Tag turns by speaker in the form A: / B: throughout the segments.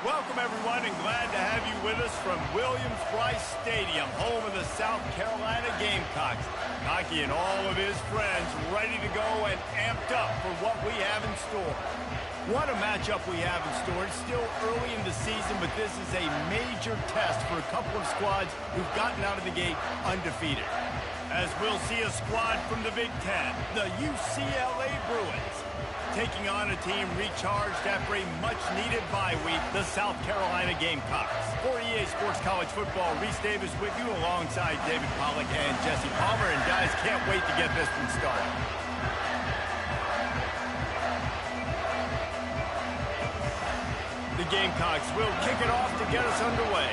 A: Welcome, everyone, and glad to have you with us from Williams-Brice Stadium, home of the South Carolina Gamecocks. Hockey and all of his friends ready to go and amped up for what we have in store. What a matchup we have in store. It's still early in the season, but this is a major test for a couple of squads who've gotten out of the gate undefeated. As we'll see a squad from the Big Ten, the UCLA Bruins, taking on a team recharged after a much-needed bye week, the South Carolina Gamecocks. For EA Sports College Football, Reese Davis with you alongside David Pollack and Jesse Palmer. And guys, can't wait to get this one started. The Gamecocks will kick it off to get us underway.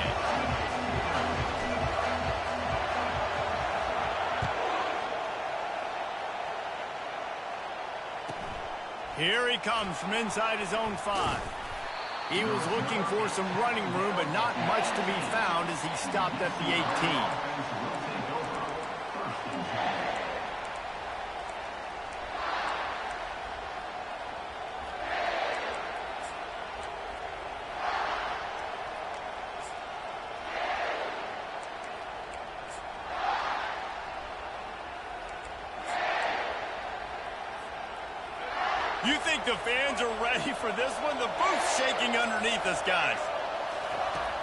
A: Here he comes from inside his own 5. He was looking for some running room, but not much to be found as he stopped at the 18. You think the fans are ready for this one? The booth's shaking underneath us, guys.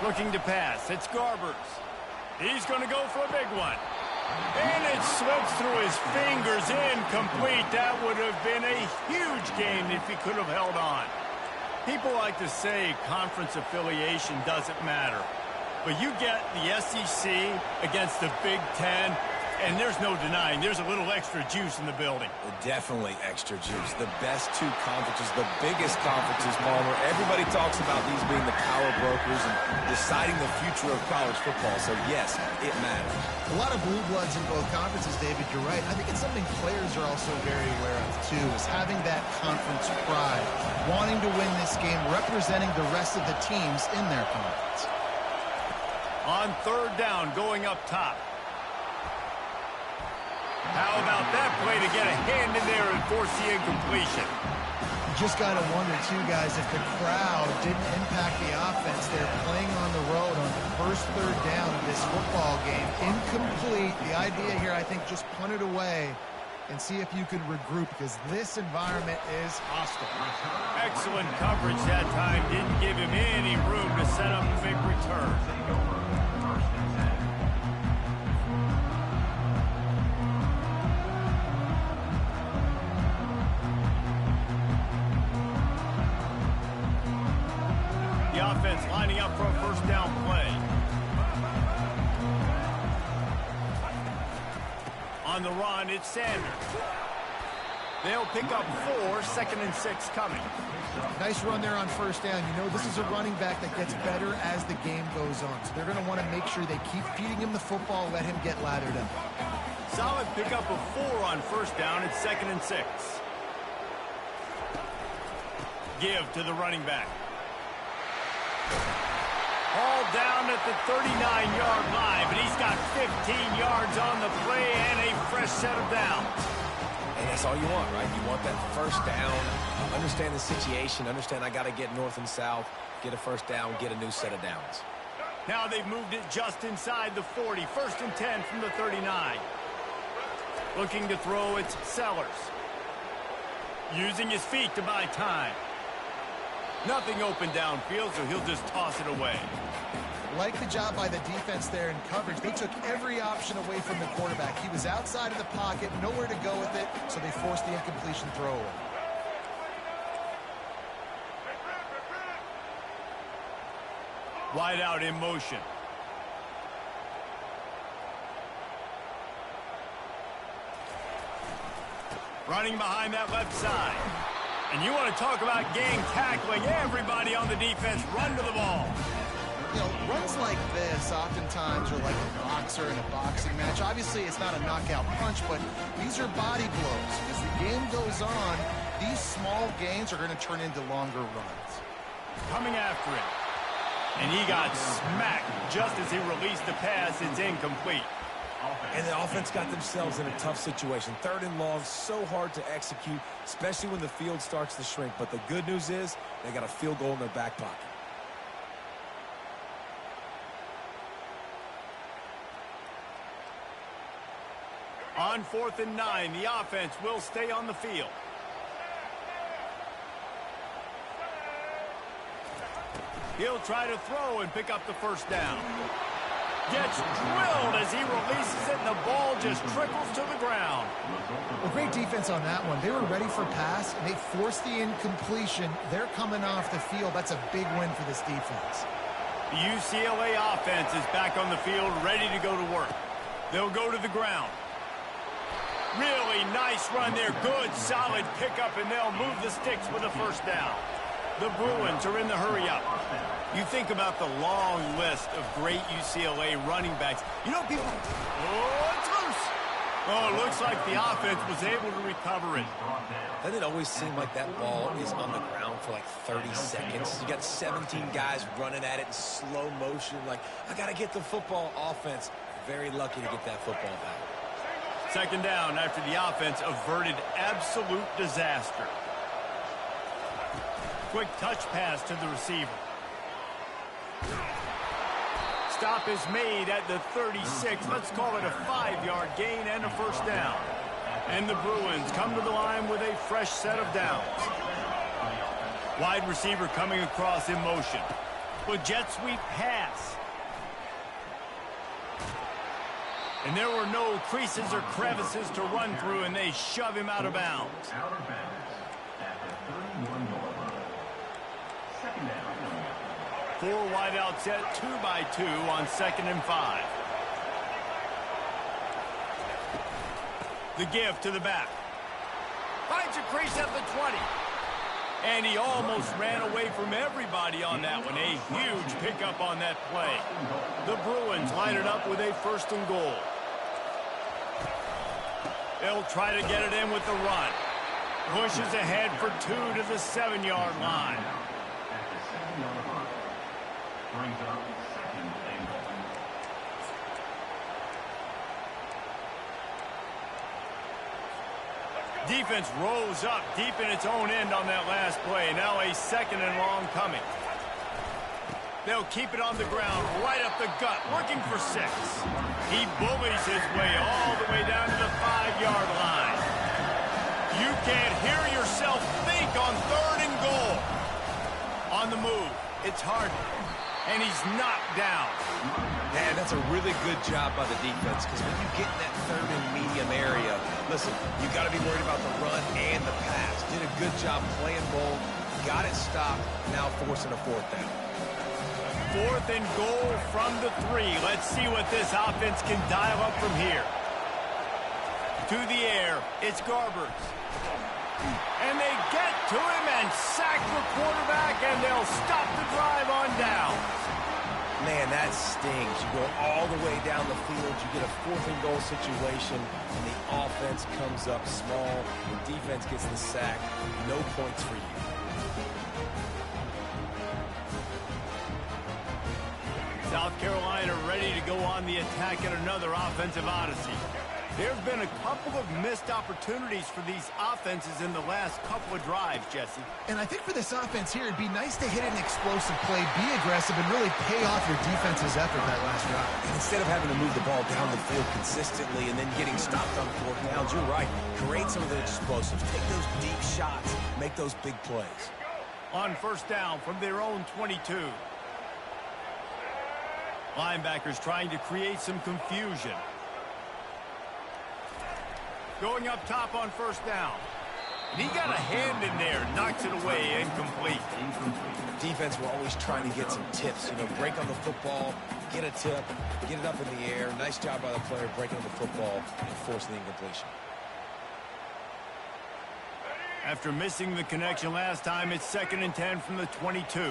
A: Looking to pass. It's Garbers. He's going to go for a big one. And it slips through his fingers. Incomplete. That would have been a huge game if he could have held on. People like to say conference affiliation doesn't matter. But you get the SEC against the Big Ten, and there's no denying there's a little extra juice in the building.
B: Definitely extra juice. The best two conferences, the biggest conferences, Palmer. Everybody talks about these being the power brokers and deciding the future of college football. So, yes, it matters.
C: A lot of blue bloods in both conferences, David. You're right. I think it's something players are also very aware of, too, is having that conference pride, wanting to win this game, representing the rest of the teams in their conference.
A: On third down, going up top. How about that play to get a hand in there and force the incompletion?
C: You just got to wonder, too, guys, if the crowd didn't impact the offense. They're playing on the road on the first third down of this football game. Incomplete. The idea here, I think, just punt it away and see if you can regroup, because this environment is hostile.
A: Excellent coverage that time. Didn't give him any room to set up a big return. Offense lining up for a first down play. On the run, it's Sanders. They'll pick up 4, 2nd and 6 coming.
C: Nice run there on first down. You know, this is a running back that gets better as the game goes on. So they're going to want to make sure they keep feeding him the football, let him get lathered up.
A: Solid pickup of 4 on first down. It's 2nd and 6. Give to the running back. All down at the 39-yard line, but he's got 15 yards on the play and a fresh set of downs.
B: And that's all you want, right? You want that first down, understand the situation, understand I got to get north and south, get a first down, get a new set of downs.
A: Now they've moved it just inside the 40, 1st and 10 from the 39. Looking to throw, it's Sellers. Using his feet to buy time. Nothing open downfield, so he'll just toss it away.
C: Like the job by the defense there in coverage. They took every option away from the quarterback. He was outside of the pocket, nowhere to go with it, so they forced the incompletion throw away.
A: Wide out in motion. Running behind that left side. And you want to talk about gang tackling. Everybody on the defense run to the ball.
C: You know, runs like this oftentimes are like a boxer in a boxing match. Obviously, it's not a knockout punch, but these are body blows. As the game goes on, these small gains are going to turn into longer runs.
A: Coming after it. And he got smacked just as he released the pass. It's incomplete.
B: And the offense got themselves in a tough situation. 3rd and long, so hard to execute, especially when the field starts to shrink. But the good news is they got a field goal in their back pocket.
A: On 4th and 9, the offense will stay on the field. He'll try to throw and pick up the first down. Gets drilled as he releases it, and the ball just trickles to the ground.
C: Well, great defense on that one. They were ready for pass, and they forced the incompletion. They're coming off the field. That's a big win for this defense.
A: The UCLA offense is back on the field, ready to go to work. They'll go to the ground. Really nice run there. Good, solid pickup, and they'll move the sticks for the first down. The Bruins are in the hurry-up. You think about the long list of great UCLA running backs. You know, people... Oh, it's loose! Oh, it looks like the offense was able to recover it.
B: Doesn't it always seem like that ball is on the ground for like 30 seconds? You got 17 guys running at it in slow motion. Like, I got to get the football. Offense, very lucky to get that football back.
A: Second down after the offense averted absolute disaster. Quick touch pass to the receiver. Stop is made at the 36. Let's call it a 5-yard gain and a first down. And the Bruins come to the line with a fresh set of downs. Wide receiver coming across in motion. With jet sweep pass. And there were no creases or crevices to run through, and they shove him out of bounds. Four wide out set, 2-by-2 on 2nd and 5. The give to the back. Finds a crease at the 20. And he almost ran away from everybody on that one. A huge pickup on that play. The Bruins line it up with a 1st and goal. They'll try to get it in with the run. Pushes ahead for 2 to the 7-yard line. Defense rose up deep in its own end on that last play. Now a 2nd and long coming. They'll keep it on the ground, right up the gut, looking for 6. He bullies his way all the way down to the 5-yard line. You can't hear yourself think on 3rd and goal. On the move, it's hard. And he's knocked down.
B: Man, that's a really good job by the defense, because when you get in that 3rd and medium area, listen, you got to be worried about the run and the pass. Did a good job playing both, got it stopped, now forcing a 4th down.
A: 4th and goal from the 3. Let's see what this offense can dial up from here. To the air, it's Garbers. And they get to him and sack the quarterback, and they'll stop the drive on down.
B: Man, that stings. You go all the way down the field, you get a 4th and goal situation, and the offense comes up small. The defense gets the sack. No points for you.
A: South Carolina ready to go on the attack in another offensive odyssey. There have been a couple of missed opportunities for these offenses in the last couple of drives, Jesse.
C: And I think for this offense here, it'd be nice to hit an explosive play, be aggressive, and really pay off your defense's effort that last drive.
B: And instead of having to move the ball down the field consistently and then getting stopped on 4th downs, you're right. Create some of the explosives. Take those deep shots. Make those big plays.
A: On 1st down from their own 22. Linebackers trying to create some confusion. Going up top on 1st down. And he got a hand in there, knocks it away, incomplete.
B: Defense were always trying to get some tips. You know, break on the football, get a tip, get it up in the air. Nice job by the player breaking on the football and forcing the incompletion.
A: After missing the connection last time, it's 2nd and 10 from the 22.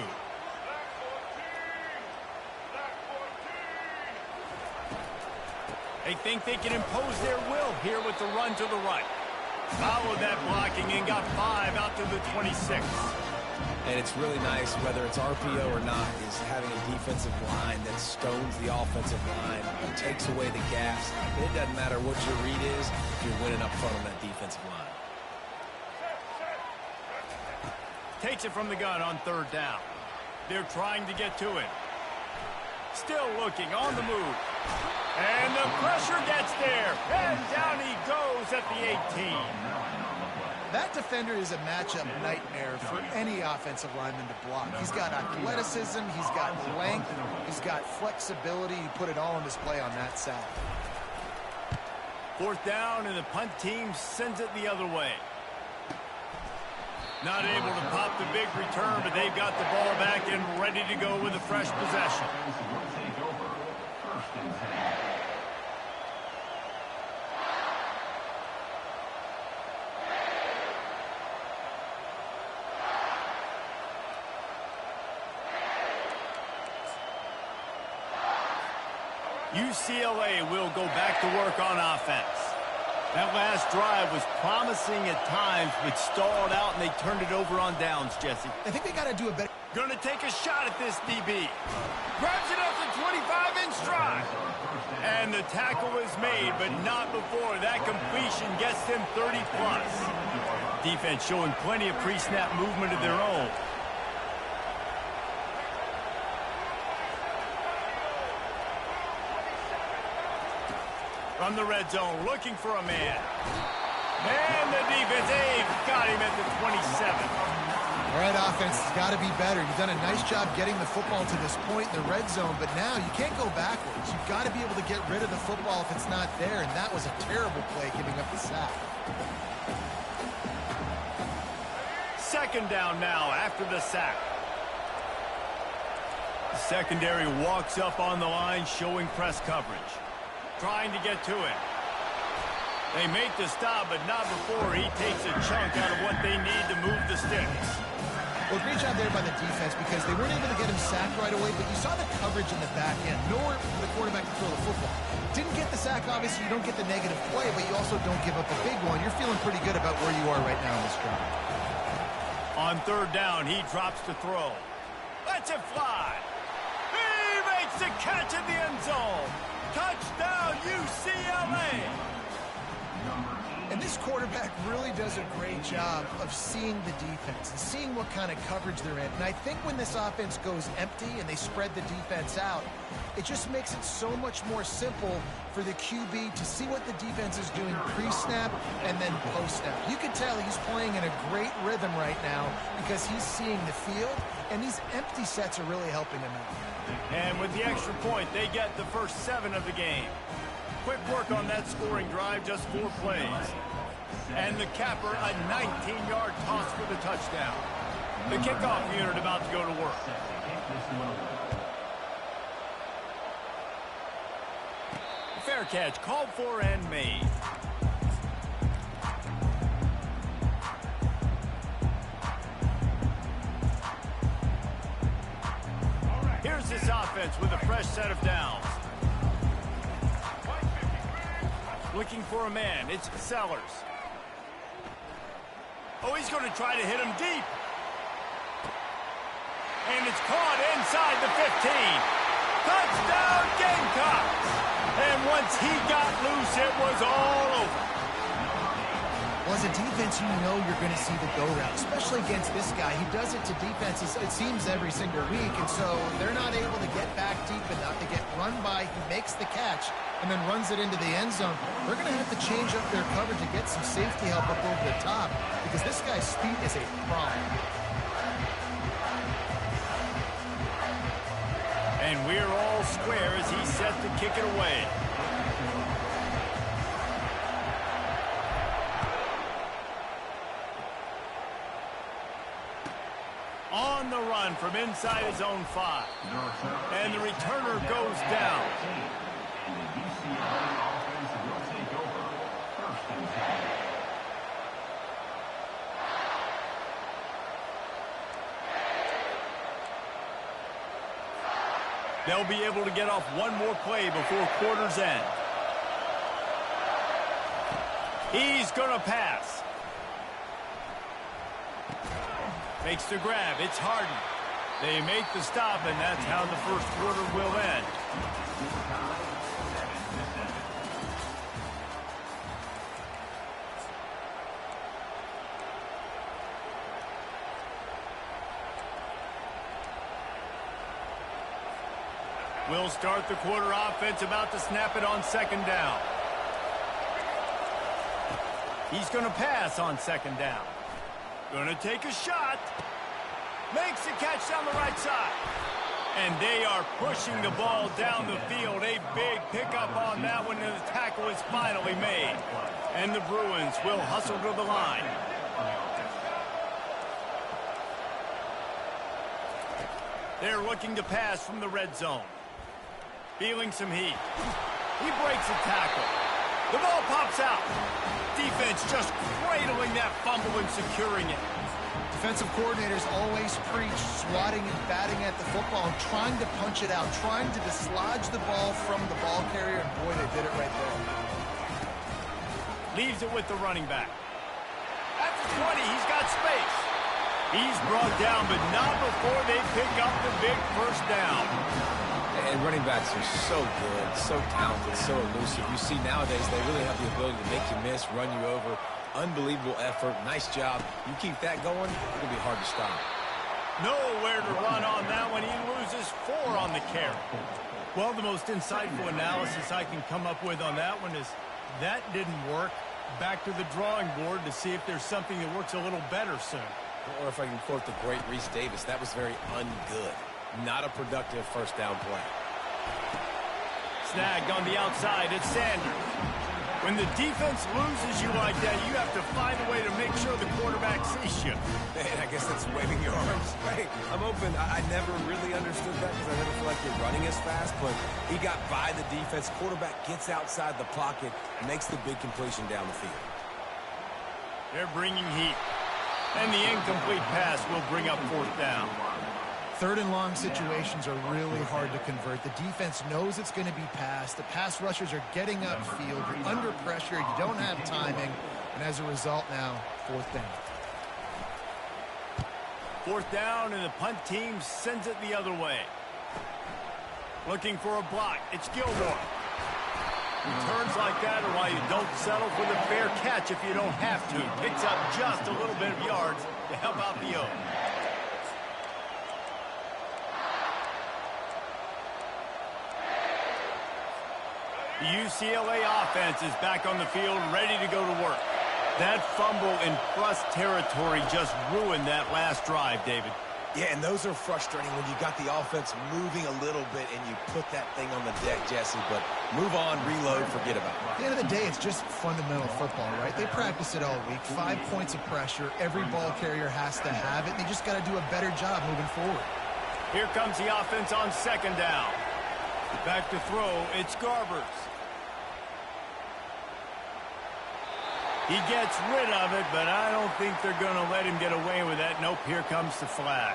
A: They think they can impose their will here with the run to the right. Followed that blocking and got 5 out to the 26.
B: And it's really nice, whether it's RPO or not, is having a defensive line that stones the offensive line, takes away the gaps. It doesn't matter what your read is if you're winning up front on that defensive line. Takes
A: it from the gun on 3rd down. They're trying to get to it. Still looking on the move. And the pressure gets there. And down he goes at the 18.
C: That defender is a matchup nightmare for any offensive lineman to block. He's got athleticism, he's got length, he's got flexibility. He put it all on display on that sack.
A: 4th down, and the punt team sends it the other way. Not able to pop the big return, but they've got the ball back and ready to go with a fresh possession. UCLA will go back to work on offense. That last drive was promising at times, but stalled out, and they turned it over on downs, Jesse.
C: I think they got to do a better...
A: Going to take a shot at this DB. Grabs it up to 25 in stride. And the tackle is made, but not before that completion gets them 30-plus. Defense showing plenty of pre-snap movement of their own. From the red zone, looking for a man. And the defense, they've got him at the 27.
C: All right, offense has got to be better. You've done a nice job getting the football to this point in the red zone, but now you can't go backwards. You've got to be able to get rid of the football if it's not there, and that was a terrible play giving up the sack.
A: 2nd down now after the sack. The secondary walks up on the line, showing press coverage. Trying to get to it. They make the stop, but not before he takes a chunk out of what they need to move the sticks.
C: Well, great job there by the defense because they weren't able to get him sacked right away, but you saw the coverage in the back end. Nowhere for the quarterback to throw the football. Didn't get the sack, obviously. You don't get the negative play, but you also don't give up a big one. You're feeling pretty good about where you are right now in this drive.
A: On 3rd down, he drops to throw. Lets it fly. He makes the catch in the end zone. Touchdown, UCLA!
C: And this quarterback really does a great job of seeing the defense and seeing what kind of coverage they're in. And I think when this offense goes empty and they spread the defense out, it just makes it so much more simple for the QB to see what the defense is doing pre-snap and then post-snap. You can tell he's playing in a great rhythm right now because he's seeing the field, and these empty sets are really helping him out.
A: And with the extra point, they get the first 7 of the game. Quick work on that scoring drive, just 4 plays. And the capper, a 19-yard toss for the touchdown. The kickoff unit about to go to work. Fair catch, called for and made. Here's this offense with a fresh set of downs. Looking for a man. It's Sellers. Oh, he's going to try to hit him deep. And it's caught inside the 15. Touchdown, Gamecocks! And once he got loose, it was all over.
C: Well, as a defense, you know you're going to see the go route, especially against this guy. He does it to defenses, it seems, every single week, and so they're not able to get back deep enough. They get run by, he makes the catch, and then runs it into the end zone. They're going to have to change up their coverage and get some safety help up over the top because this guy's speed is a problem.
A: And we're all square as he's set to kick it away. On the run from inside his own 5. And the returner goes down. They'll be able to get off one more play before quarter's end. He's going to pass. Makes the grab. It's Harden. They make the stop, and that's how the first quarter will end. We'll start the quarter offense, about to snap it on second down. He's going to pass on second down. Going to take a shot. Makes the catch down the right side. And they are pushing the ball down the field. A big pickup on that one, and the tackle is finally made. And the Bruins will hustle to the line. They're looking to pass from the red zone. Feeling some heat. He breaks a tackle. The ball pops out. Defense just cradling that fumble and securing it.
C: Defensive coordinators always preach swatting and batting at the football and trying to punch it out, trying to dislodge the ball from the ball carrier, and boy, they did it right there.
A: Leaves it with the running back. At the 20, he's got space. He's brought down, but not before they pick up the big first down.
B: And running backs are so good, so talented, so elusive. You see nowadays they really have the ability to make you miss, run you over. Unbelievable effort. Nice job. You keep that going, it'll be hard to stop.
A: Nowhere to run on that one. He loses 4 on the carry. Well, the most insightful analysis I can come up with on that one is that didn't work. Back to the drawing board to see if there's something that works a little better soon.
B: Or if I can quote the great Reese Davis, that was very ungood. Not a productive first down play.
A: Snagged on the outside, it's Sanders. When the defense loses you like that, you have to find a way to make sure the quarterback sees you.
B: Man, I guess that's waving your arms. Hey, I'm open. I never really understood that because I never feel like you're running as fast, but he got by the defense. Quarterback gets outside the pocket, makes the big completion down the field.
A: They're bringing heat. And the incomplete pass will bring up fourth down.
C: Third and long situations are really hard to convert. The defense knows it's going to be passed. The pass rushers are getting upfield. You're under pressure. You don't have timing. And as a result now, fourth down.
A: Fourth down, and the punt team sends it the other way. Looking for a block. It's Gilmore. Returns like that are why you don't settle for the fair catch if you don't have to. Picks up just a little bit of yards to help out the O. The UCLA offense is back on the field, ready to go to work. That fumble in plus territory just ruined that last drive, David.
B: Yeah, and those are frustrating when you got the offense moving a little bit and you put that thing on the deck, Jesse. But move on, reload, forget about it.
C: At the end of the day, it's just fundamental football, right? They practice it all week. 5 points of pressure. Every ball carrier has to have it. They just got to do a better job moving forward.
A: Here comes the offense on second down. Back to throw, it's Garbers. He gets rid of it, but I don't think they're going to let him get away with that. Nope, here comes the flag.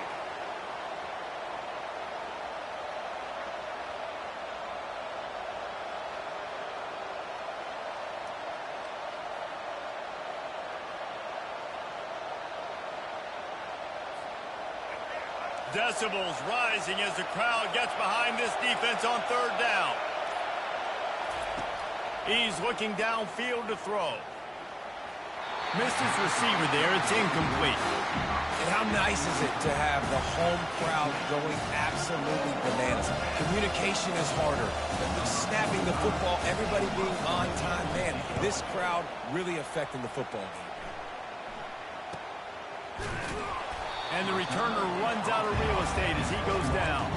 A: Decibels rising as the crowd gets behind this defense on third down. He's looking downfield to throw. Missed his receiver there. It's incomplete.
B: And how nice is it to have the home crowd going absolutely bananas? Communication is harder. Snapping the football, everybody being on time. Man, this crowd really affecting the football game.
A: And the returner runs out of real estate as he goes down.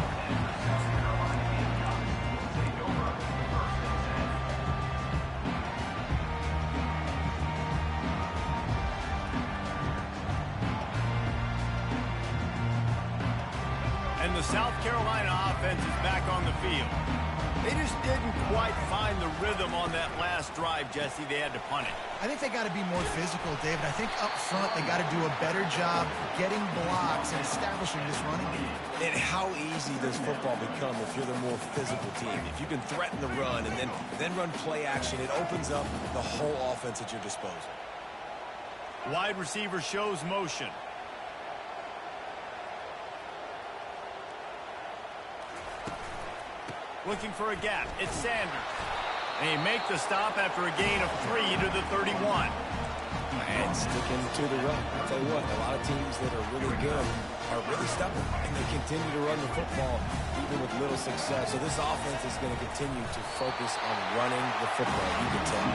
A: And the South Carolina offense is back on the field. They just didn't quite find the rhythm on that last drive, Jesse. They had to punt it.
C: I think they got to be more physical, David. I think up front they got to do a better job getting blocks and establishing this running game.
B: And how easy does football become if you're the more physical team? If you can threaten the run and then run play action, it opens up the whole offense at your disposal.
A: Wide receiver shows motion. Looking for a gap. It's Sanders. They make the stop after a gain of 3 to the 31.
B: And sticking to the run. I'll tell you what, a lot of teams that are really good are really stubborn, and they continue to run the football even with little success. So this offense is going to continue to focus on running the football, you can tell.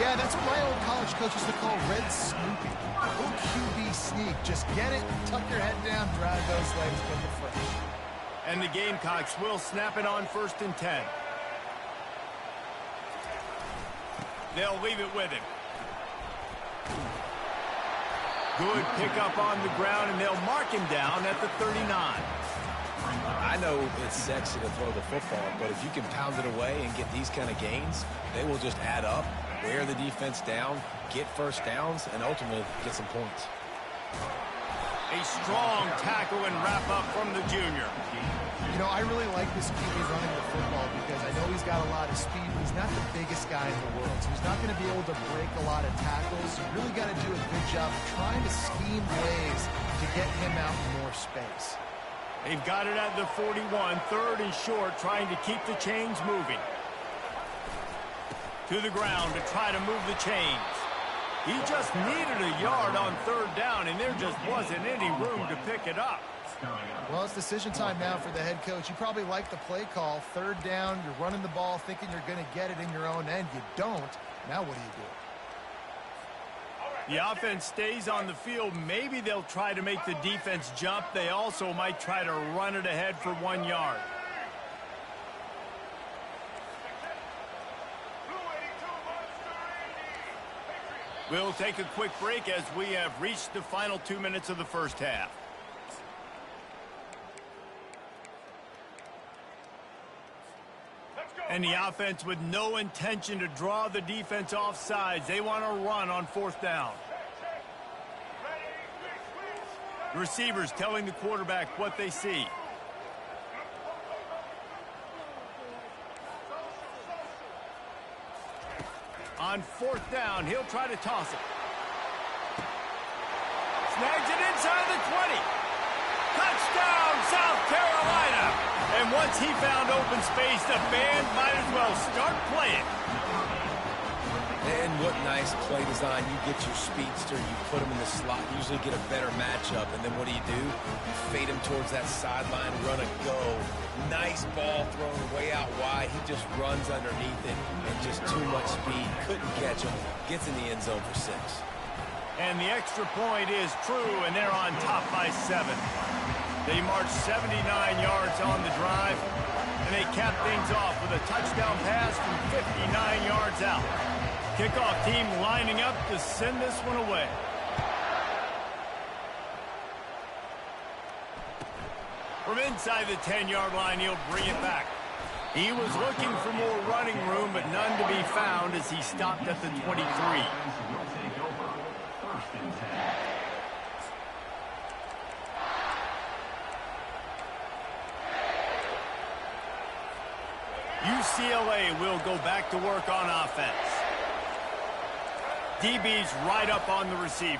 C: Yeah, that's what my old college coach used to call red snooping. A little QB sneak. Just get it, tuck your head down, drive those legs, get the fresh.
A: And the Gamecocks will snap it on 1st and 10. They'll leave it with him. Good pickup on the ground, and they'll mark him down at the 39.
B: I know it's sexy to throw the football, but if you can pound it away and get these kind of gains, they will just add up, wear the defense down, get first downs, and ultimately get some points.
A: A strong tackle and wrap up from the junior.
C: You know, I really like this QB running the football because I know he's got a lot of speed, but he's not the biggest guy in the world. So he's not going to be able to break a lot of tackles. You really got to do a good job trying to scheme ways to get him out in more space.
A: They've got it at the 41, 3rd and short, trying to keep the chains moving. To the ground to try to move the chains. He just needed a yard on 3rd down, and there just wasn't any room to pick it up.
C: Well, it's decision time now for the head coach. You probably like the play call. 3rd down, you're running the ball thinking you're going to get it in your own end. You don't. Now what do you do?
A: The offense stays on the field. Maybe they'll try to make the defense jump. They also might try to run it ahead for 1 yard. We'll take a quick break as we have reached the final 2 minutes of the first half. And the offense with no intention to draw the defense off sides. They want to run on 4th down. The receivers telling the quarterback what they see. On 4th down, he'll try to toss it. Snags it inside the 20. Touchdown, South Carolina! And once he found open space, the band might as well start playing.
B: And what nice play design. You get your speedster, you put him in the slot, usually get a better matchup, and then what do? You fade him towards that sideline, run a go. Nice ball thrown way out wide. He just runs underneath it, and just too much speed. Couldn't catch him. Gets in the end zone for 6.
A: And the extra point is true, and they're on top by 7. They march 79 yards on the drive, and they cap things off with a touchdown pass from 59 yards out. Kickoff team lining up to send this one away. From inside the 10-yard line, he'll bring it back. He was looking for more running room, but none to be found as he stopped at the 23. UCLA will go back to work on offense. DB's right up on the receivers.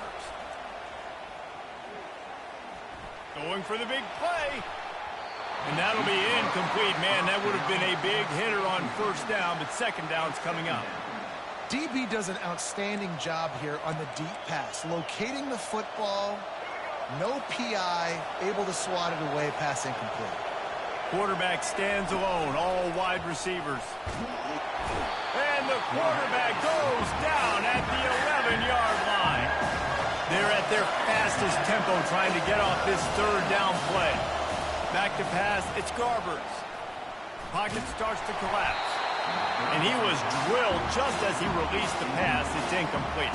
A: Going for the big play. And that'll be incomplete. Man, that would have been a big hitter on 1st down, but 2nd down's coming up.
C: DB does an outstanding job here on the deep pass. Locating the football, no PI, able to swat it away, pass incomplete.
A: Quarterback stands alone, all wide receivers. And the quarterback goes down at the 11-yard line. They're at their fastest tempo trying to get off this 3rd down play. Back to pass, it's Garbers. Pocket starts to collapse. And he was drilled just as he released the pass. It's incomplete.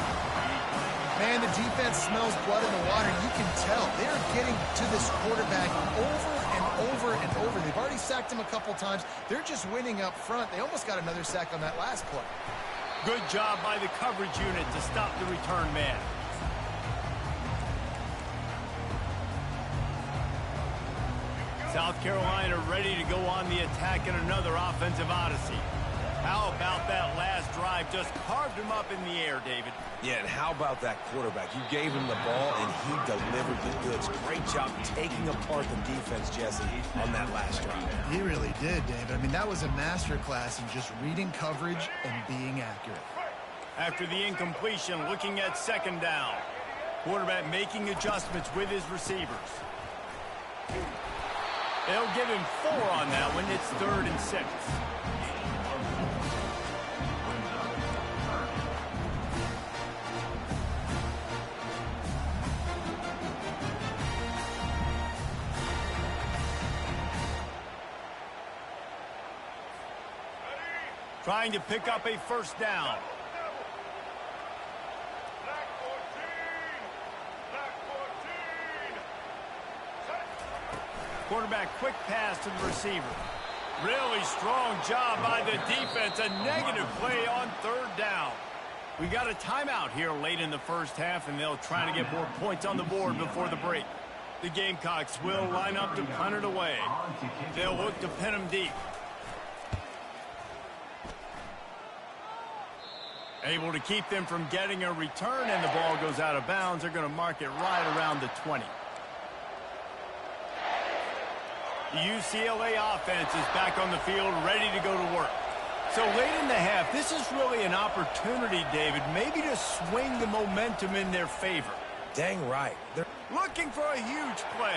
C: Man, the defense smells blood in the water. You can tell. They're getting to this quarterback over and over and over. They've already sacked him a couple times. They're just winning up front. They almost got another sack on that last play.
A: Good job by the coverage unit to stop the return man. South Carolina ready to go on the attack in another offensive odyssey. How about that last drive? Just carved him up in the air, David.
B: Yeah, and how about that quarterback? You gave him the ball, and he delivered the goods. Great job taking apart the defense, Jesse, on that last drive.
C: He really did, David. I mean, that was a masterclass in just reading coverage and being accurate.
A: After the incompletion, looking at second down. Quarterback making adjustments with his receivers. They'll give him 4 on that one. It's 3rd and 6. Trying to pick up a first down. Quarterback quick pass to the receiver. Really strong job by the defense. A negative play on 3rd down. We got a timeout here late in the first half, and they'll try to get more points on the board before the break. The Gamecocks will line up to punt it away. They'll look to pin them deep. Able to keep them from getting a return, and the ball goes out of bounds. They're going to mark it right around the 20. The UCLA offense is back on the field, ready to go to work. So late in the half, this is really an opportunity, David, maybe to swing the momentum in their favor.
B: Dang right. They're
A: looking for a huge play.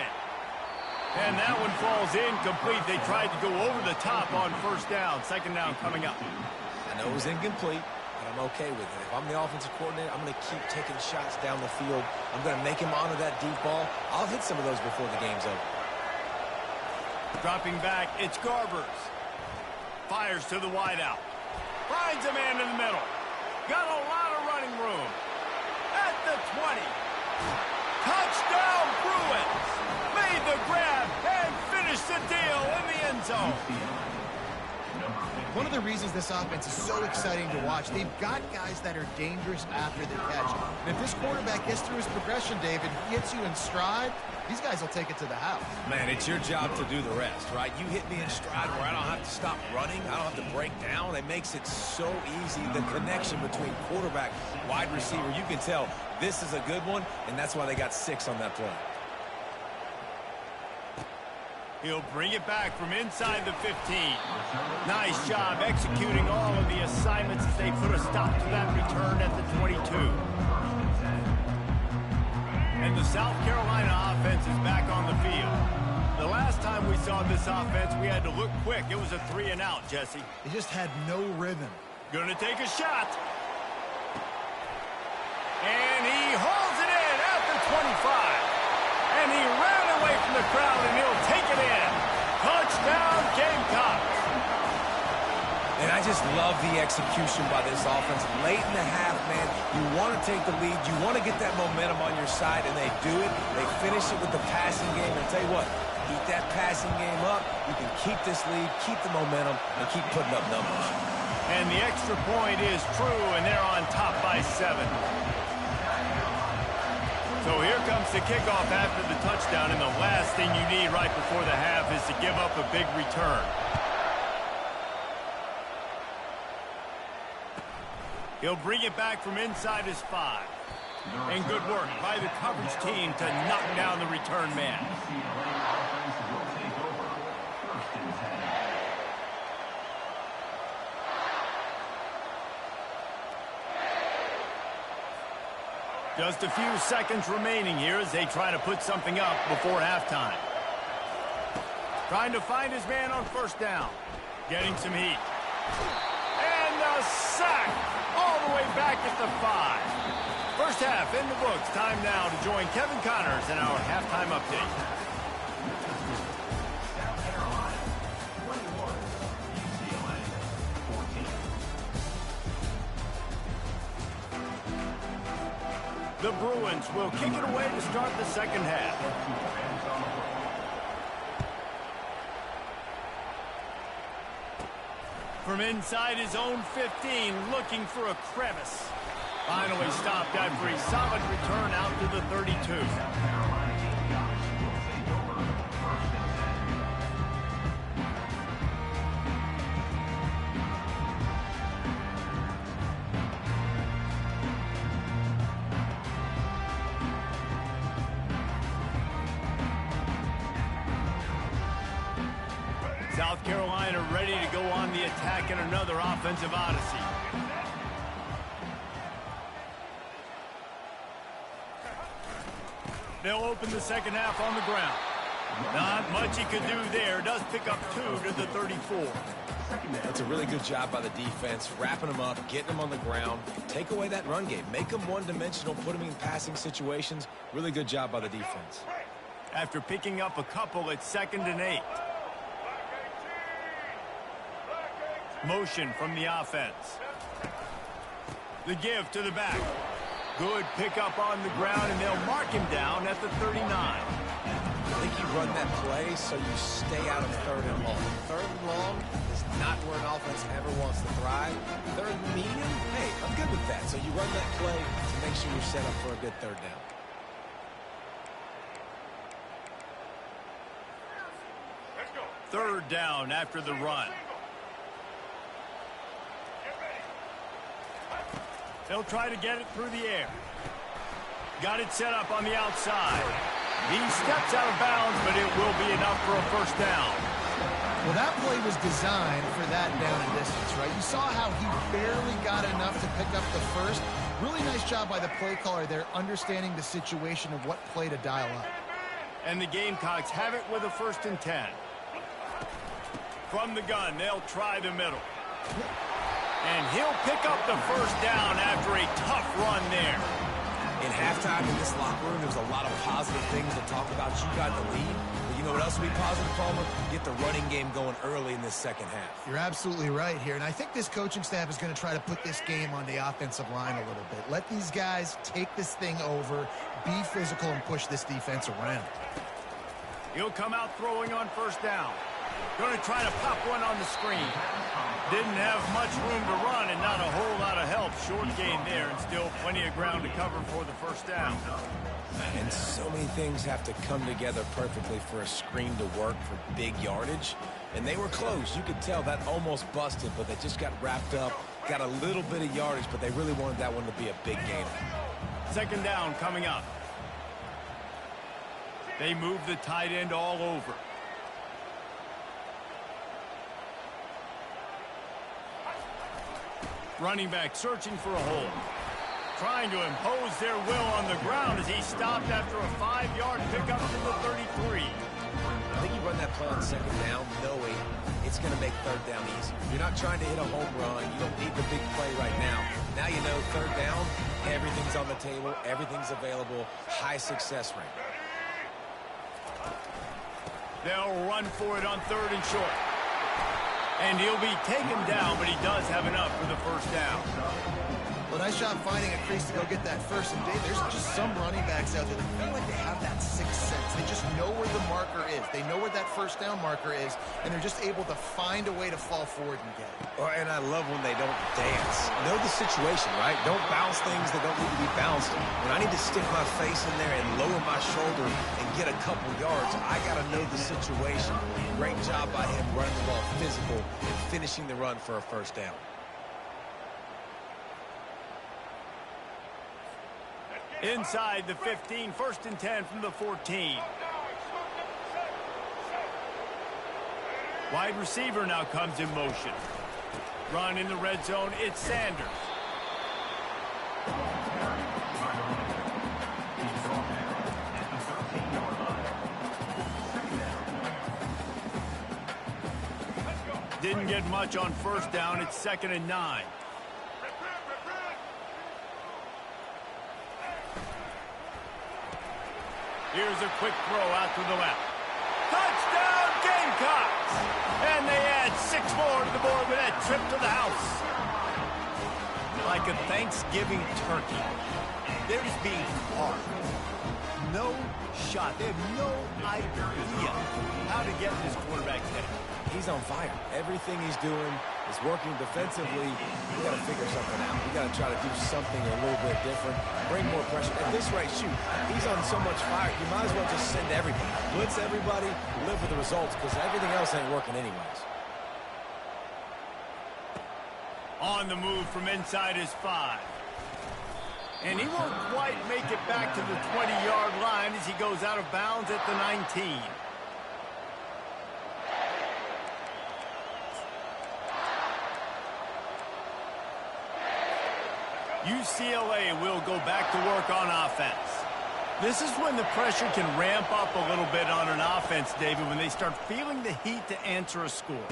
A: And that one falls incomplete. They tried to go over the top on first down. Second down coming up.
B: I know it was incomplete, but I'm okay with it. If I'm the offensive coordinator, I'm going to keep taking shots down the field. I'm going to make him honor that deep ball. I'll hit some of those before the game's over.
A: Dropping back, it's Garbers. Fires to the wideout. Finds a man in the middle. Got a lot of running room. At the 20. Touchdown, Bruins. Made the grab and finished the deal in the end zone.
C: One of the reasons this offense is so exciting to watch, they've got guys that are dangerous after the catch. And if this quarterback gets through his progression, David, gets you in stride, these guys will take it to the house.
B: Man, it's your job to do the rest, right? You hit me in stride where I don't have to stop running. I don't have to break down. It makes it so easy. The connection between quarterback, wide receiver, you can tell this is a good one, and that's why they got 6 on that play.
A: He'll bring it back from inside the 15. Nice job executing all of the assignments as they put a stop to that return at the 22. And the South Carolina offense is back on the field. The last time we saw this offense, we had to look quick. It was a 3-and-out, Jesse.
C: They just had no rhythm.
A: Gonna take a shot. And he holds it in at the 25. And he ran away from the crowd, and he'll take it in. Touchdown, Gamecocks.
B: And I just love the execution by this offense. Late in the half, man, you want to take the lead. You want to get that momentum on your side, and they do it. They finish it with the passing game. And I'll tell you what, keep that passing game up. You can keep this lead, keep the momentum, and keep putting up numbers.
A: And the extra point is true, and they're on top by 7. So here comes the kickoff after the touchdown, and the last thing you need right before the half is to give up a big return. He'll bring it back from inside his 5. And good work by the coverage team to knock down the return man. Just a few seconds remaining here as they try to put something up before halftime. Trying to find his man on first down. Getting some heat. And a sack all the way back at the 5. First half in the books. Time now to join Kevin Connors in our halftime update. The Bruins will kick it away to start the second half. From inside his own 15, looking for a crevice. Finally stopped after a solid return out to the 32. South Carolina ready to go on the attack in another offensive odyssey. They'll open the second half on the ground. Not much he could do there. Does pick up 2 to the 34.
B: That's a really good job by the defense, wrapping them up, getting them on the ground. Take away that run game. Make them one-dimensional, put them in passing situations. Really good job by the defense.
A: After picking up a couple, it's 2nd and 8. Motion from the offense. The give to the back. Good pickup on the ground, and they'll mark him down at the 39.
B: I think you run that play so you stay out of 3rd and long. 3rd and long is not where an offense ever wants to thrive. 3rd and medium, hey, I'm good with that. So you run that play to make sure you're set up for a good 3rd down.
A: Third down after the run. They'll try to get it through the air. Got it set up on the outside. He steps out of bounds, but it will be enough for a first down.
C: Well, that play was designed for that down and distance, right? You saw how he barely got enough to pick up the first. Really nice job by the play caller there, understanding the situation of what play to dial up.
A: And the Gamecocks have it with a 1st and 10. From the gun, they'll try the middle. And he'll pick up the first down after a tough run there.
B: In halftime in this locker room, there's a lot of positive things to talk about. You got the lead. But you know what else will be positive, Palmer? Get the running game going early in this second half.
C: You're absolutely right here. And I think this coaching staff is going to try to put this game on the offensive line a little bit. Let these guys take this thing over, be physical, and push this defense around.
A: He'll come out throwing on first down. Going to try to pop one on the screen. Didn't have much room to run and not a whole lot of help. Short gain there and still plenty of ground to cover for the first down.
B: And so many things have to come together perfectly for a screen to work for big yardage. And they were close. You could tell that almost busted, but they just got wrapped up, got a little bit of yardage, but they really wanted that one to be a big gain.
A: 2nd down coming up. They move the tight end all over. Running back searching for a hole. Trying to impose their will on the ground as he stopped after a 5-yard pickup to the 33.
B: I think you run that play on 2nd down knowing it's going to make 3rd down easy. You're not trying to hit a home run. You don't need the big play right now. Now you know 3rd down, everything's on the table, everything's available, high success rate.
A: They'll run for it on 3rd and short. And he'll be taken down, but he does have enough for the first down.
C: Well, nice job finding a crease to go get that first. And Dave, there's just some running backs out there that feel like they have that sixth sense. They just know where the marker is. They know where that first down marker is, and they're just able to find a way to fall forward and get it.
B: And I love when they don't dance. Know the situation, right? Don't bounce things that don't need to be bounced. When I need to stick my face in there and lower my shoulder and get a couple yards, I got to know the situation. Great job by him running the ball physical and finishing the run for a first down.
A: Inside the 15, 1st and 10 from the 14. Wide receiver now comes in motion. Run in the red zone, it's Sanders. Didn't get much on first down, it's 2nd and 9. Here's a quick throw out to the left. Touchdown, Gamecocks! And they add 6 more to the board with that trip to the house. Like a Thanksgiving turkey. They're just being hard. No shot. They have no idea how to get this quarterback's head.
B: He's on fire. Everything he's doing is working defensively. We got to figure something out. We got to try to do something a little bit different. Bring more pressure. At this rate, shoot, he's on so much fire. You might as well just send everybody. Blitz everybody, live with the results, because everything else ain't working anyways.
A: On the move from inside his 5. And he won't quite make it back to the 20-yard line as he goes out of bounds at the 19. UCLA will go back to work on offense. This is when the pressure can ramp up a little bit on an offense, David, when they start feeling the heat to answer a score.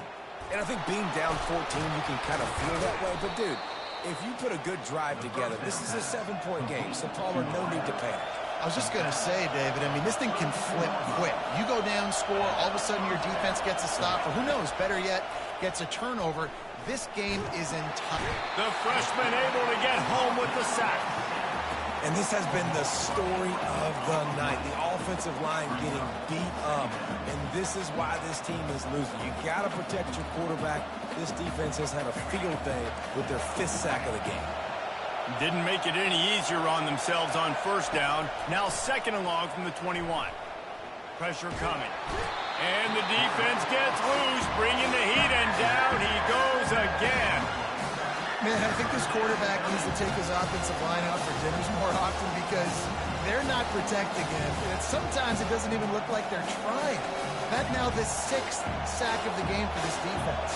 B: And I think being down 14, you can kind of feel that way. But, dude, if you put a good drive together, this is a 7-point game, so Palmer, no need to panic.
C: I was just going to say, David, I mean, this thing can flip quick. You go down, score, all of a sudden your defense gets a stop, or who knows, better yet, gets a turnover. This game is entire.
A: The freshman able to get home with the sack.
B: And this has been the story of the night. The offensive line getting beat up. And this is why this team is losing. You got to protect your quarterback. This defense has had a field day with their 5th sack of the game.
A: Didn't make it any easier on themselves on first down. Now 2nd and long from the 21. Pressure coming. And the defense gets loose, bringing the heat, and down he goes again.
C: Man, I think this quarterback needs to take his offensive line out for dinners more often because they're not protecting him. And sometimes it doesn't even look like they're trying. That now the 6th sack of the game for this defense.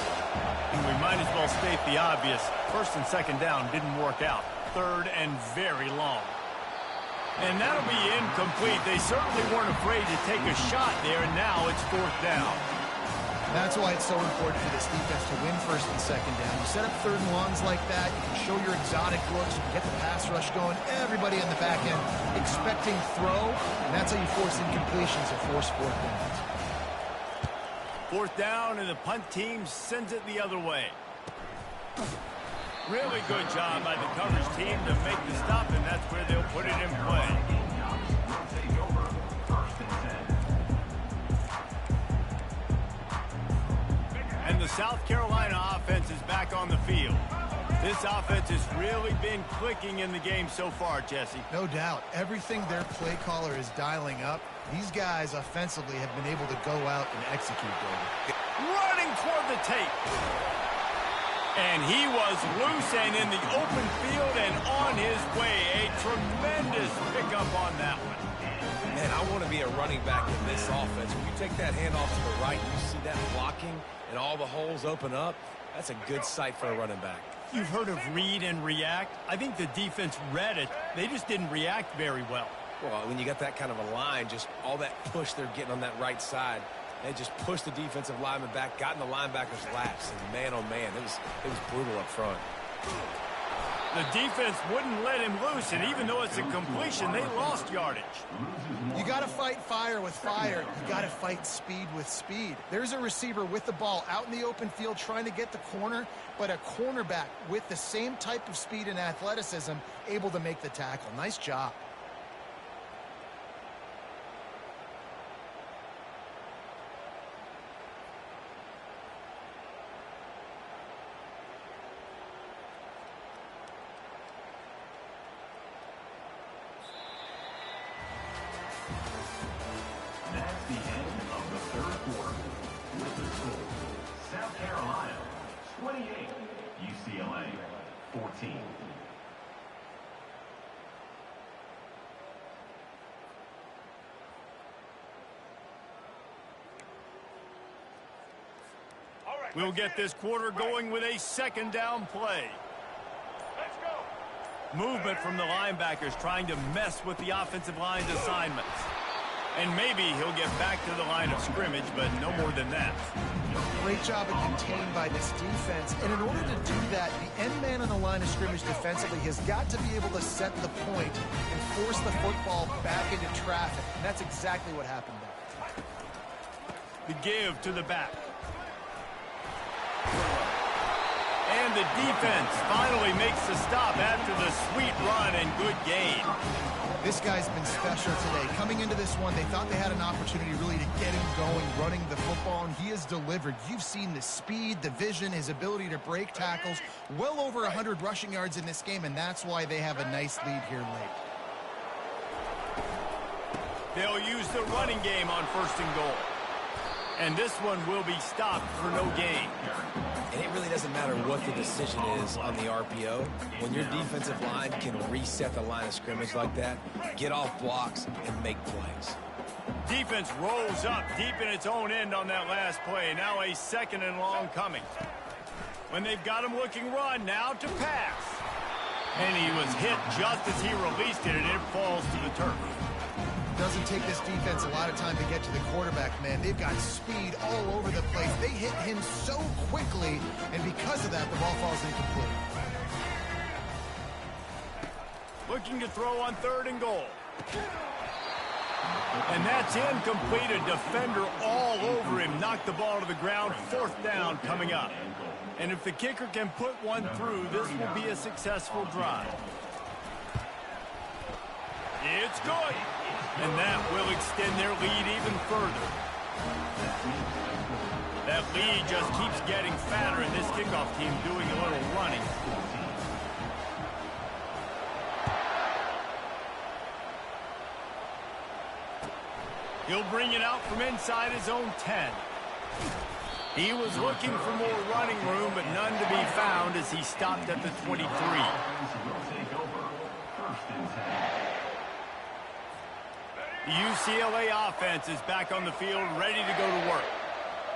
A: And we might as well state the obvious. 1st and 2nd down didn't work out. 3rd and very long. And that'll be incomplete. They certainly weren't afraid to take a shot there, and now it's 4th down.
C: That's why it's so important for this defense to win 1st and 2nd down. You set up 3rd and longs like that, you can show your exotic looks, you can get the pass rush going, everybody in the back end expecting throw, and that's how you force incompletions or force 4th downs.
A: 4th down, and the punt team sends it the other way. Really good job by the coverage team to make the stop, and that's where they'll put it in play. And the South Carolina offense is back on the field. This offense has really been clicking in the game so far, Jesse.
C: No doubt. Everything their play caller is dialing up, these guys offensively have been able to go out and execute, David.
A: Running toward the tape. And he was loose and in the open field and on his way. A tremendous pickup on that one.
B: Man, I want to be a running back in this offense. When you take that handoff to the right, you see that blocking and all the holes open up. That's a good sight for a running back.
A: You've heard of read and react. I think the defense read it. They just didn't react very well.
B: Well, when you got that kind of a line, just all that push they're getting on that right side, they just pushed the defensive lineman back, got in the linebacker's laps, and man, oh man, it was brutal up front.
A: The defense wouldn't let him loose, and even though it's a completion, they lost yardage.
C: You got to fight fire with fire. You got to fight speed with speed. There's a receiver with the ball out in the open field trying to get the corner, but a cornerback with the same type of speed and athleticism able to make the tackle. Nice job.
D: That's the end of the 3rd quarter. With the score, South Carolina 28, UCLA 14.
A: We'll get this quarter going with a 2nd down play.
D: Let's go.
A: Movement from the linebackers trying to mess with the offensive line's assignments. And maybe he'll get back to the line of scrimmage, but no more than that.
C: Great job of contained by this defense. And in order to do that, the end man on the line of scrimmage defensively has got to be able to set the point and force the football back into traffic. And that's exactly what happened there.
A: The give to the back. And the defense finally makes the stop after the sweet run and good gain.
C: This guy's been special today. Coming into this one, they thought they had an opportunity really to get him going, running the football, and he has delivered. You've seen the speed, the vision, his ability to break tackles. Well over 100 rushing yards in this game, and that's why they have a nice lead here late.
A: They'll use the running game on 1st and goal. And this one will be stopped for no gain.
B: And it really doesn't matter what the decision is on the RPO. When your defensive line can reset the line of scrimmage like that, get off blocks and make plays.
A: Defense rolls up deep in its own end on that last play. Now a 2nd and long coming. When they've got him looking run, now to pass. And he was hit just as he released it, and it falls to the turf.
C: Doesn't take this defense a lot of time to get to the quarterback, man. They've got speed all over the place. They hit him so quickly, and because of that, the ball falls incomplete.
A: Looking to throw on 3rd and goal. And that's incomplete. A defender all over him. Knocked the ball to the ground. 4th down coming up. And if the kicker can put one through, this will be a successful drive. It's good. And that will extend their lead even further. That lead just keeps getting fatter, and this kickoff team doing a little running. He'll bring it out from inside his own 10. He was looking for more running room, but none to be found as he stopped at the 23. The UCLA offense is back on the field, ready to go to work.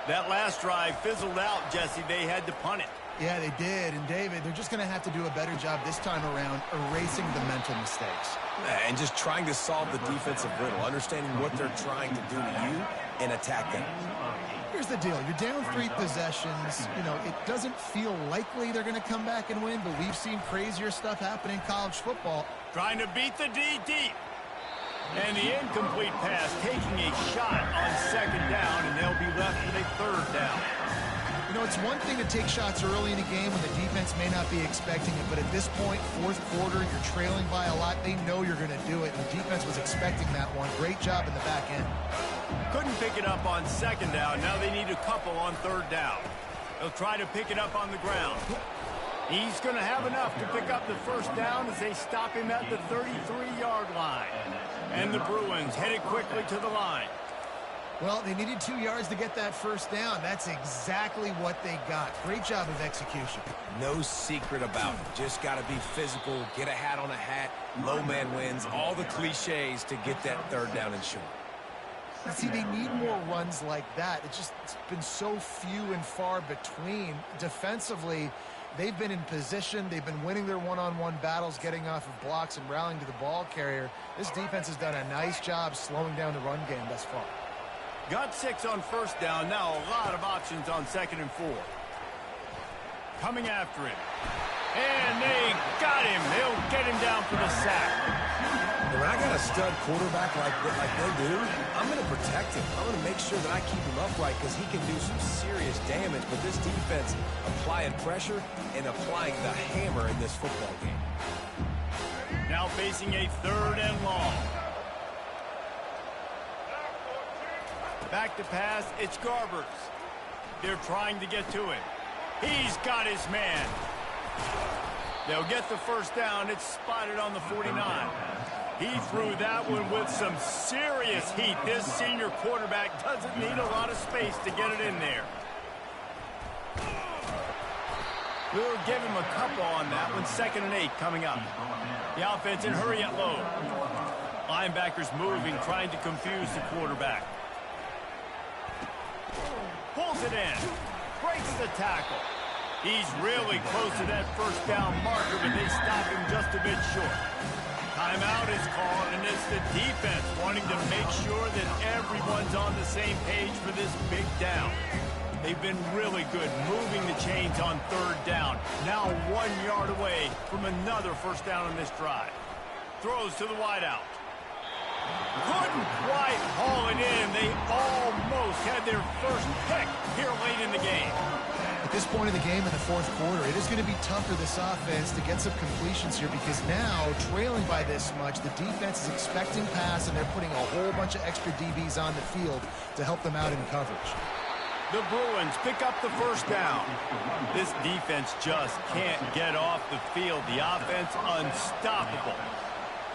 A: That last drive fizzled out, Jesse. They had to punt it.
C: Yeah, they did. And, David, they're just going to have to do a better job this time around erasing the mental mistakes.
B: And just trying to solve the defensive riddle, understanding what they're trying to do to you and attack them.
C: Here's the deal. You're down 3 possessions. You know, it doesn't feel likely they're going to come back and win, but we've seen crazier stuff happen in college football.
A: Trying to beat the D deep. And the incomplete pass taking a shot on 2nd down, and they'll be left with a 3rd down.
C: You know, it's one thing to take shots early in a game when the defense may not be expecting it, but at this point, 4th quarter, you're trailing by a lot. They know you're going to do it, and the defense was expecting that one. Great job in the back end.
A: Couldn't pick it up on 2nd down. Now they need a couple on 3rd down. They'll try to pick it up on the ground. He's going to have enough to pick up the 1st down as they stop him at the 33-yard line. And the Bruins headed quickly to the line.
C: Well, they needed 2 yards to get that 1st down. That's exactly what they got. Great job of execution.
B: No secret about it. Just got to be physical, get a hat on a hat, low man wins, all the cliches to get that 3rd down and short.
C: See, they need more runs like that. It's been so few and far between. Defensively, they've been in position. They've been winning their one-on-one battles, getting off of blocks and rallying to the ball carrier. This defense has done a nice job slowing down the run game thus far.
A: Got 6 on 1st down. Now a lot of options on 2nd and 4. Coming after him. And they got him. They'll get him down for the sack.
B: When I got a stud quarterback like they do, I'm going to protect him. I'm going to make sure that I keep him upright because he can do some serious damage. But this defense applying pressure and applying the hammer in this football game.
A: Now facing a 3rd and long. Back to pass, it's Garbers. They're trying to get to him. He's got his man. They'll get the 1st down. It's spotted on the 49. He threw that one with some serious heat. This senior quarterback doesn't need a lot of space to get it in there. We'll give him a couple on that one. 2nd and 8 coming up. The offense in hurry at low. Linebackers moving, trying to confuse the quarterback. Pulls it in. Breaks the tackle. He's really close to that 1st down marker, but they stop him just a bit short. Timeout is called, and it's the defense wanting to make sure that everyone's on the same page for this big down. They've been really good moving the chains on 3rd down. Now 1 yard away from another 1st down on this drive. Throws to the wideout. Couldn't quite haul it in. They almost had their 1st pick here late in the game.
C: At this point in the game in the 4th quarter, it is going to be tough for this offense to get some completions here because now, trailing by this much, the defense is expecting pass, and they're putting a whole bunch of extra DBs on the field to help them out in coverage.
A: The Bruins pick up the 1st down. This defense just can't get off the field. The offense unstoppable.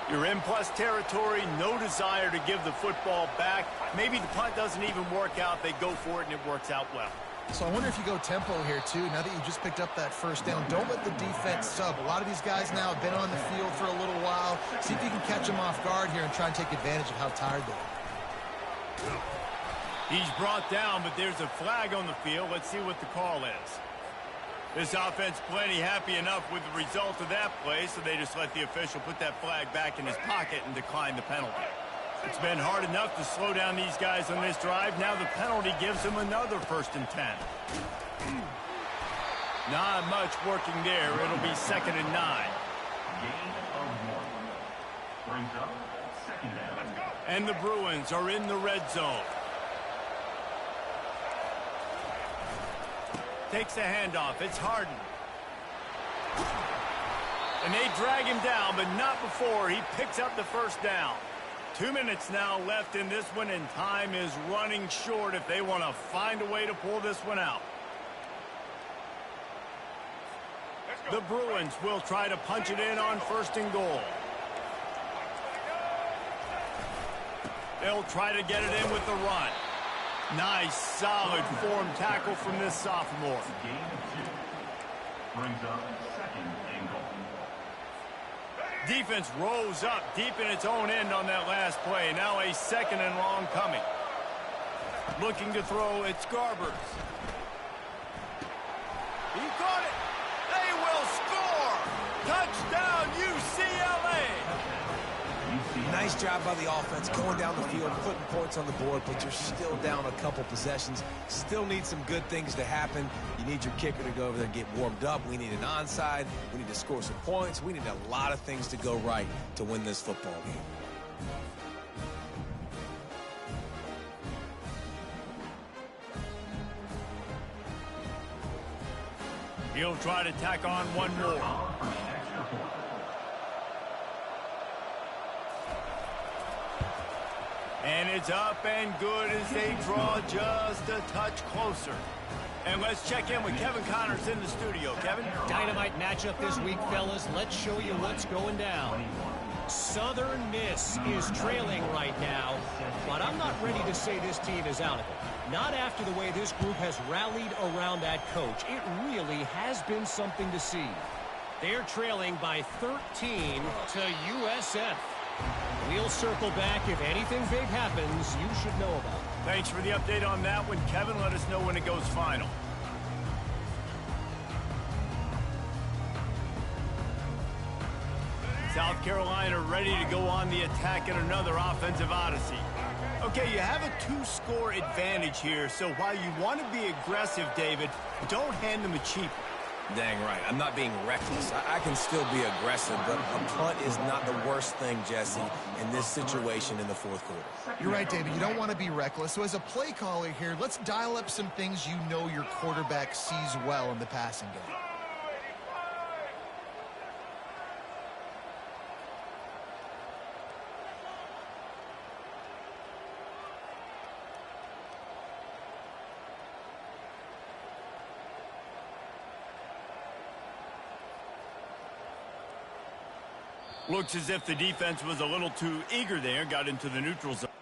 A: You're in plus territory, no desire to give the football back. Maybe the punt doesn't even work out. They go for it, and it works out well.
C: So I wonder if you go tempo here, too, now that you just picked up that 1st down. Don't let the defense sub. A lot of these guys now have been on the field for a little while. See if you can catch them off guard here and try and take advantage of how tired they are.
A: He's brought down, but there's a flag on the field. Let's see what the call is. This offense plenty happy enough with the result of that play, so they just let the official put that flag back in his pocket and decline the penalty. It's been hard enough to slow down these guys on this drive. Now the penalty gives them another 1st and 10. Not much working there. It'll be 2nd and 9.
D: Gain of 1. Brings up 2nd down.
A: And the Bruins are in the red zone. Takes a handoff. It's Harden. And they drag him down, but not before he picks up the 1st down. 2 minutes now left in this one, and time is running short if they want to find a way to pull this one out. The Bruins will try to punch it in on 1st and goal. They'll try to get it in with the run. Nice, solid form tackle from this sophomore.
D: Gain of 2. Brings up 2nd and goal.
A: Defense rose up deep in its own end on that last play. Now a 2nd and long coming. Looking to throw, it's Garbers. He caught it. They will score. Touchdown, UCLA.
B: Nice job by the offense going down the field, putting points on the board, but you're still down a couple possessions. Still need some good things to happen. You need your kicker to go over there and get warmed up. We need an onside. We need to score some points. We need a lot of things to go right to win this football game.
A: He'll try to tack on one more. And it's up and good as they draw just a touch closer. And let's check in with Kevin Connors in the studio. Kevin?
E: Dynamite matchup this week, fellas. Let's show you what's going down. Southern Miss is trailing right now, but I'm not ready to say this team is out of it. Not after the way this group has rallied around that coach. It really has been something to see. They're trailing by 13 to USF. We'll circle back. If anything big happens, you should know about it.
A: Thanks for the update on that one, Kevin. Let us know when it goes final. South Carolina ready to go on the attack in another offensive odyssey. Okay, you have a 2-score advantage here, so while you want to be aggressive, David, don't hand them a cheap one.
B: Dang right. I'm not being reckless. I can still be aggressive, but a punt is not the worst thing, Jesse, in this situation in the 4th quarter.
C: You're right, David. You don't want to be reckless. So as a play caller here, let's dial up some things you know your quarterback sees well in the passing game.
A: Looks as if the defense was a little too eager there, got into the neutral zone.